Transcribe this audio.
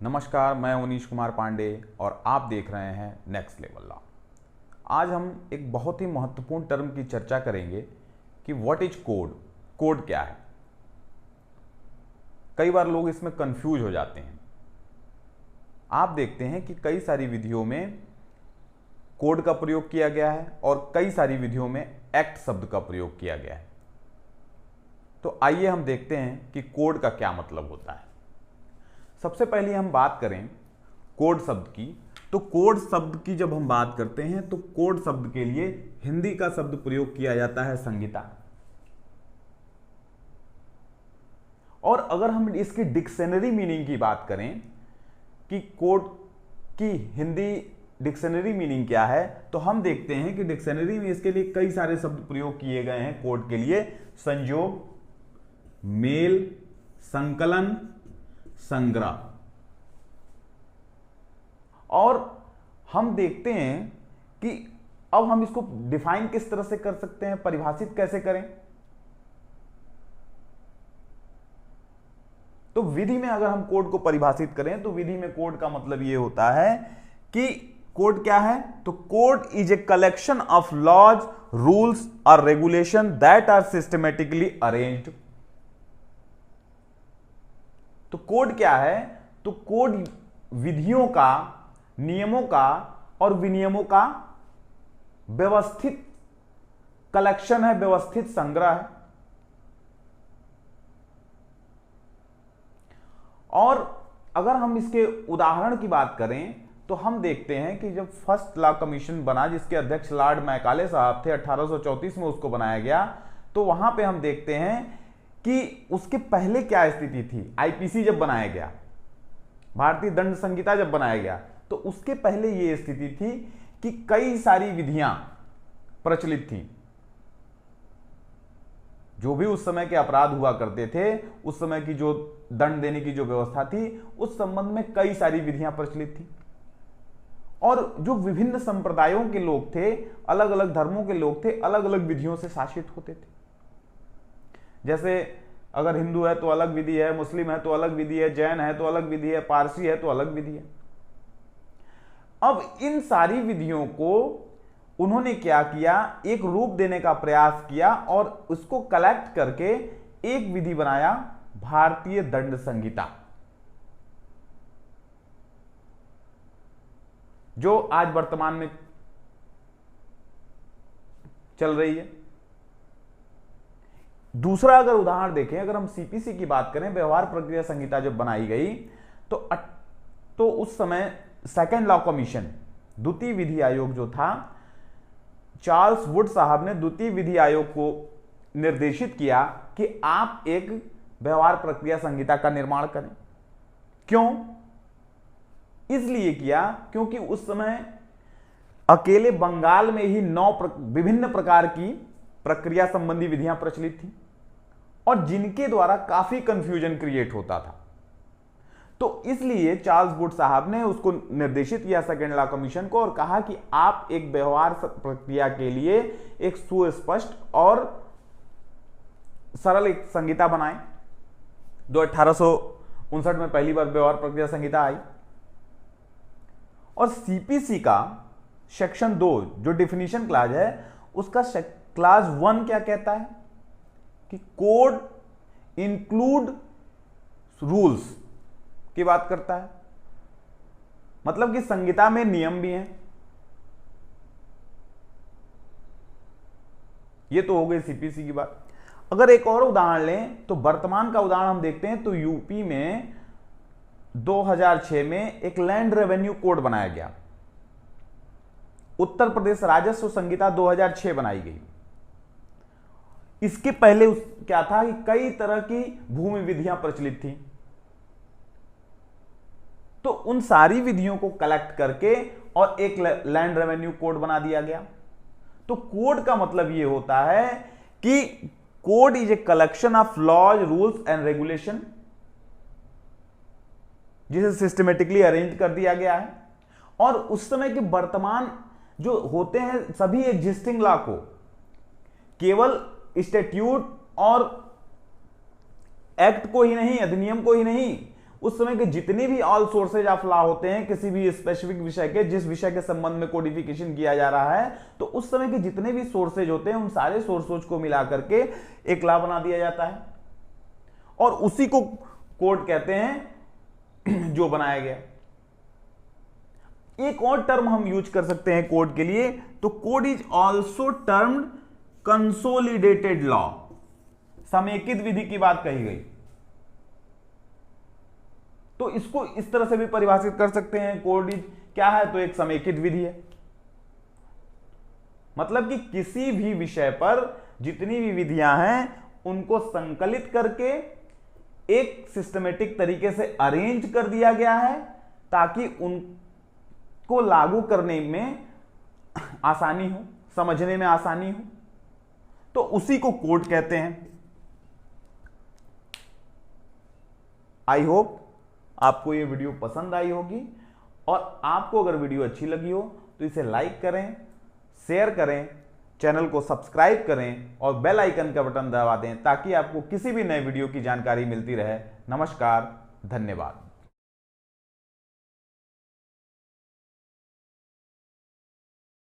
नमस्कार, मैं उनीश कुमार पांडे और आप देख रहे हैं नेक्स्ट लेवल लॉ। आज हम एक बहुत ही महत्वपूर्ण टर्म की चर्चा करेंगे कि व्हाट इज कोड। कोड क्या है। कई बार लोग इसमें कंफ्यूज हो जाते हैं। आप देखते हैं कि कई सारी विधियों में कोड का प्रयोग किया गया है और कई सारी विधियों में एक्ट शब्द का प्रयोग किया गया है। तो आइए हम देखते हैं कि कोड का क्या मतलब होता है। सबसे पहले हम बात करें कोड शब्द की, तो कोड शब्द की जब हम बात करते हैं तो कोड शब्द के लिए हिंदी का शब्द प्रयोग किया जाता है संहिता। और अगर हम इसकी डिक्शनरी मीनिंग की बात करें कि कोड की हिंदी डिक्शनरी मीनिंग क्या है, तो हम देखते हैं कि डिक्शनरी में इसके लिए कई सारे शब्द प्रयोग किए गए हैं। कोड के लिए संयोग, मेल, संकलन, संग्रह। और हम देखते हैं कि अब हम इसको डिफाइन किस तरह से कर सकते हैं, परिभाषित कैसे करें। तो विधि में अगर हम कोड को परिभाषित करें तो विधि में कोड का मतलब यह होता है कि कोड क्या है, तो code is a collection of laws, rules और regulation that are systematically arranged. तो कोड क्या है, तो कोड विधियों का, नियमों का और विनियमों का व्यवस्थित कलेक्शन है, व्यवस्थित संग्रह है। और अगर हम इसके उदाहरण की बात करें तो हम देखते हैं कि जब फर्स्ट लॉ कमीशन बना, जिसके अध्यक्ष लॉर्ड मैकाले साहब थे, 1834 में उसको बनाया गया, तो वहां पे हम देखते हैं कि उसके पहले क्या स्थिति थी। आईपीसी जब बनाया गया, भारतीय दंड संहिता जब बनाया गया, तो उसके पहले यह स्थिति थी कि कई सारी विधियां प्रचलित थी। जो भी उस समय के अपराध हुआ करते थे, उस समय की जो दंड देने की जो व्यवस्था थी, उस संबंध में कई सारी विधियां प्रचलित थी। और जो विभिन्न संप्रदायों के लोग थे, अलग अलग धर्मों के लोग थे, अलग अलग विधियों से शासित होते थे। जैसे अगर हिंदू है तो अलग विधि है, मुस्लिम है तो अलग विधि है, जैन है तो अलग विधि है, पारसी है तो अलग विधि है। अब इन सारी विधियों को उन्होंने क्या किया, एक रूप देने का प्रयास किया और उसको कलेक्ट करके एक विधि बनाया, भारतीय दंड संहिता, जो आज वर्तमान में चल रही है। दूसरा अगर उदाहरण देखें, अगर हम सीपीसी की बात करें, व्यवहार प्रक्रिया संहिता जब बनाई गई तो उस समय सेकेंड लॉ कमीशन, द्वितीय विधि आयोग जो था, चार्ल्स वुड साहब ने द्वितीय विधि आयोग को निर्देशित किया कि आप एक व्यवहार प्रक्रिया संहिता का निर्माण करें। क्यों? इसलिए किया क्योंकि उस समय अकेले बंगाल में ही 9 विभिन्न प्रकार की प्रक्रिया संबंधी विधियां प्रचलित थी और जिनके द्वारा काफी कंफ्यूजन क्रिएट होता था। तो इसलिए चार्ल्स वुड साहब ने उसको निर्देशित किया सेकेंड लॉ कमीशन को और कहा कि आप एक व्यवहार प्रक्रिया के लिए एक सुस्पष्ट और सरल एक संहिता बनाएं। 1859 में पहली बार व्यवहार प्रक्रिया संहिता आई। और सीपीसी का सेक्शन 2 जो डिफिनीशन क्लाज है, उसका क्लास 1 क्या कहता है कि कोड इंक्लूड रूल्स की बात करता है। मतलब कि संहिता में नियम भी हैं। ये तो हो गई सीपीसी की बात। अगर एक और उदाहरण लें तो वर्तमान का उदाहरण हम देखते हैं तो यूपी में 2006 में एक लैंड रेवेन्यू कोड बनाया गया। उत्तर प्रदेश राजस्व संहिता 2006 बनाई गई। इसके पहले क्या था कि कई तरह की भूमि विधियां प्रचलित थी। तो उन सारी विधियों को कलेक्ट करके और एक लैंड रेवेन्यू कोड बना दिया गया। तो कोड का मतलब यह होता है कि code is a collection of laws, rules and regulation, जिसे सिस्टमेटिकली अरेंज कर दिया गया है। और उस समय के वर्तमान जो होते हैं सभी एग्जिस्टिंग लॉ को केवल स्टैट्यूट और एक्ट को ही नहीं, अधिनियम को ही नहीं, उस समय के जितने भी ऑल सोर्सेज ऑफ लॉ होते हैं किसी भी स्पेसिफिक विषय के, जिस विषय के संबंध में कोडिफिकेशन किया जा रहा है, तो उस समय के जितने भी सोर्सेज होते हैं उन सारे सोर्सेज को मिला करके एक लॉ बना दिया जाता है और उसी को कोड कहते हैं जो बनाया गया। एक और टर्म हम यूज कर सकते हैं कोड के लिए, तो code is also termed consolidated law. समेकित विधि की बात कही गई, तो इसको इस तरह से भी परिभाषित कर सकते हैं। कोड इज क्या है, तो एक समेकित विधि है। मतलब कि किसी भी विषय पर जितनी भी विधियां हैं उनको संकलित करके एक सिस्टमेटिक तरीके से अरेंज कर दिया गया है ताकि उनको लागू करने में आसानी हो, समझने में आसानी हो, तो उसी को कोड कहते हैं। आई होप आपको ये वीडियो पसंद आई होगी और आपको अगर वीडियो अच्छी लगी हो तो इसे लाइक करें, शेयर करें, चैनल को सब्सक्राइब करें और बेल आइकन का बटन दबा दें ताकि आपको किसी भी नए वीडियो की जानकारी मिलती रहे। नमस्कार, धन्यवाद।